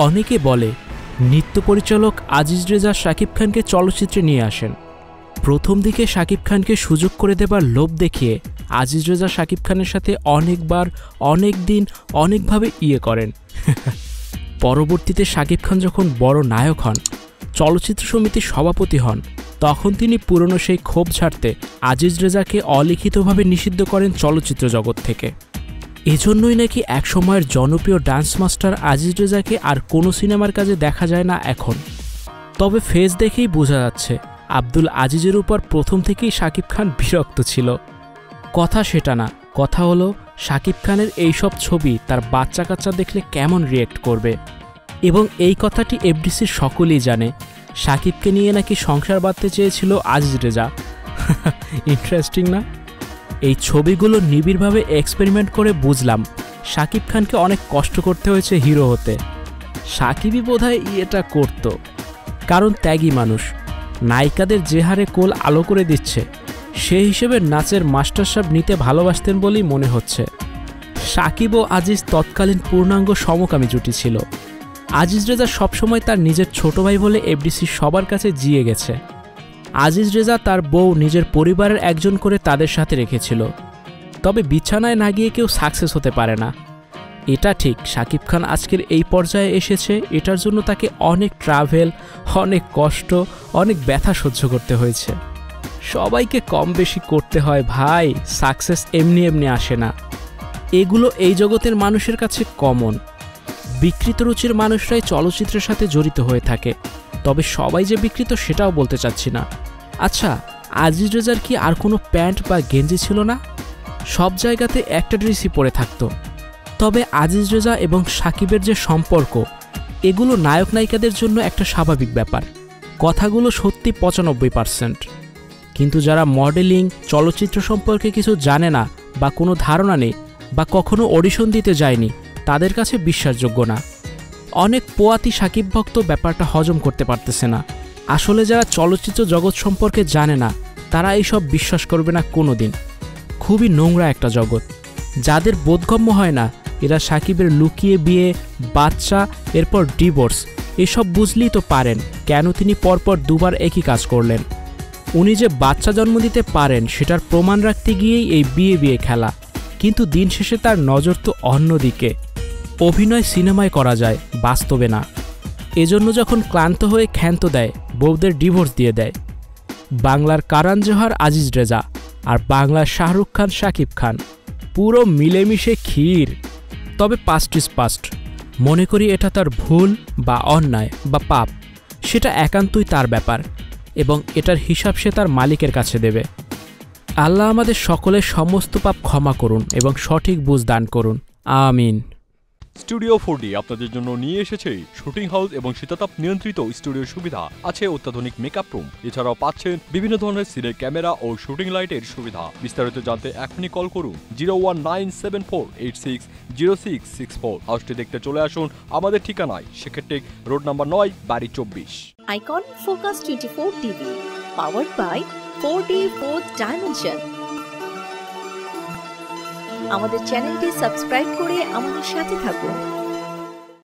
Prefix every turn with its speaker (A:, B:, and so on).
A: অনেকে বলে নৃত্য পরিচালক আজিজ রেজা শাকিব খানকে চলচ্চিত্রে নিয়ে আসেন। প্রথম দিকে শাকিব খানকে সুযোগ করে দেবার লোভ দেখিয়ে আজিজ রেজা শাকিব খানের সাথে অনেকবার, অনেক দিন, অনেকভাবে করেন। পরবর্তীতে শাকিব খান যখন বড় নায়ক হন, চলচ্চিত্র সমিতির সভাপতি হন, তখন তিনি পুরনো সেই ক্ষোভ ছাড়তে আজিজ রেজাকে অলিখিতভাবে নিষিদ্ধ করেন চলচ্চিত্র জগৎ থেকে। এজন্যই নাকি একসময়ের জনপ্রিয় ডান্স মাস্টার আজিজ রেজাকে আর কোনো সিনেমার কাজে দেখা যায় না এখন। তবে ফেস দেখেই বোঝা যাচ্ছে আব্দুল আজিজের উপর প্রথম থেকেই শাকিব খান বিরক্ত ছিল। কথা সেটা না, কথা হলো শাকিব খানের এইসব ছবি তার বাচ্চা কাচ্চা দেখলে কেমন রিয়েক্ট করবে। এবং এই কথাটি এফডিসির সকলেই জানে। শাকিবকে নিয়ে নাকি সংসার বাঁধতে চেয়েছিল আজিজ রেজা। ইন্টারেস্টিং না? এই ছবিগুলো নিবিড়ভাবে এক্সপেরিমেন্ট করে বুঝলাম শাকিব খানকে অনেক কষ্ট করতে হয়েছে হিরো হতে। শাকিবই বোধহয় এটা করত, কারণ ত্যাগী মানুষ। নায়িকাদের যে হারে কোল আলো করে দিচ্ছে, সেই হিসেবে নাচের মাস্টারশাপ নিতে ভালোবাসতেন বলেই মনে হচ্ছে। শাকিব ও আজিজ তৎকালীন পূর্ণাঙ্গ সমকামী জুটি ছিল। আজিজ রেজা সবসময় তার নিজের ছোট ভাই বলে এফডিসি সবার কাছে জিয়ে গেছে। আজিজ রেজা তার বউ নিজের পরিবারের একজন করে তাদের সাথে রেখেছিল। তবে বিছানায় না গিয়ে কেউ সাকসেস হতে পারে না। এটা ঠিক, শাকিব খান আজকের এই পর্যায়ে এসেছে, এটার জন্য তাকে অনেক ট্রাভেল, অনেক কষ্ট, অনেক ব্যথা সহ্য করতে হয়েছে। সবাইকে কম বেশি করতে হয় ভাই, সাকসেস এমনি এমনি আসে না। এগুলো এই জগতের মানুষের কাছে কমন। বিকৃত রুচির মানুষরাই চলচ্চিত্রের সাথে জড়িত হয়ে থাকে, তবে সবাই যে বিকৃত সেটাও বলতে চাচ্ছি না। আচ্ছা, আজিজ রেজার কি আর কোনো প্যান্ট বা গেঞ্জি ছিল না? সব জায়গাতে একটা ড্রেসই পরে থাকতো। তবে আজিজ রেজা এবং শাকিবের যে সম্পর্ক, এগুলো নায়ক নায়িকাদের জন্য একটা স্বাভাবিক ব্যাপার। কথাগুলো সত্যি 95%। কিন্তু যারা মডেলিং, চলচ্চিত্র সম্পর্কে কিছু জানে না বা কোনো ধারণা নেই বা কখনো অডিশন দিতে যায়নি, তাদের কাছে বিশ্বাসযোগ্য না। অনেক পোয়াতি শাকিব ভক্ত ব্যাপারটা হজম করতে পারতেছে না। আসলে যারা চলচ্চিত্র জগৎ সম্পর্কে জানে না, তারা এইসব বিশ্বাস করবে না কোনো দিন। খুবই নোংরা একটা জগৎ। যাদের বোধগম্য হয় না, এরা শাকিবের লুকিয়ে বিয়ে, বাচ্চা, এরপর ডিভোর্স, এসব বুঝলেই তো পারেন কেন তিনি পরপর দুবার একই কাজ করলেন। উনি যে বাচ্চা জন্ম দিতে পারেন সেটার প্রমাণ রাখতে গিয়েই এই বিয়ে খেলা। কিন্তু দিন শেষে তার নজর তো অন্যদিকে। অভিনয় সিনেমায় করা যায়, বাস্তবে না। এজন্য যখন ক্লান্ত হয়ে ক্ষান্ত দেয়, বউদের ডিভোর্স দিয়ে দেয়। বাংলার কারণ জোহর আজিজ রেজা আর বাংলার শাহরুখ খান শাকিব খান, পুরো মিলেমিশে ক্ষীর। তবে পাস্ট ইজ পাস্ট। মনে করি এটা তার ভুল বা অন্যায় বা পাপ, সেটা একান্তই তার ব্যাপার, এবং এটার হিসাব সে তার মালিকের কাছে দেবে। আল্লাহ আমাদের সকলের সমস্ত পাপ ক্ষমা করুন এবং সঠিক বুঝ দান করুন, আমিন।
B: স্টুডিও 4D আপনাদের জন্য নিয়ে এসেছে শুটিং হাউস এবং শীতাতাপ নিয়ন্ত্রিত স্টুডিও সুবিধা, আছে অত্যাধুনিক মেকআপ রুম, এছাড়াও পাচ্ছেন বিভিন্ন ধরনের সিনের ক্যামেরা ও শুটিং লাইটের সুবিধা। বিস্তারিত জানতে এখনই কল করুন 01974860664। হাউসটি দেখতে চলে আসুন আমাদের ঠিকানায়, সেক্ষেত্রে রোড নাম্বার 9, বাড়ি 24।
C: Icon focus 24 TV, powered by 4D Fourth Dimension। আমাদের চ্যানেলটি সাবস্ক্রাইব করে আমাদের সাথে থাকুন।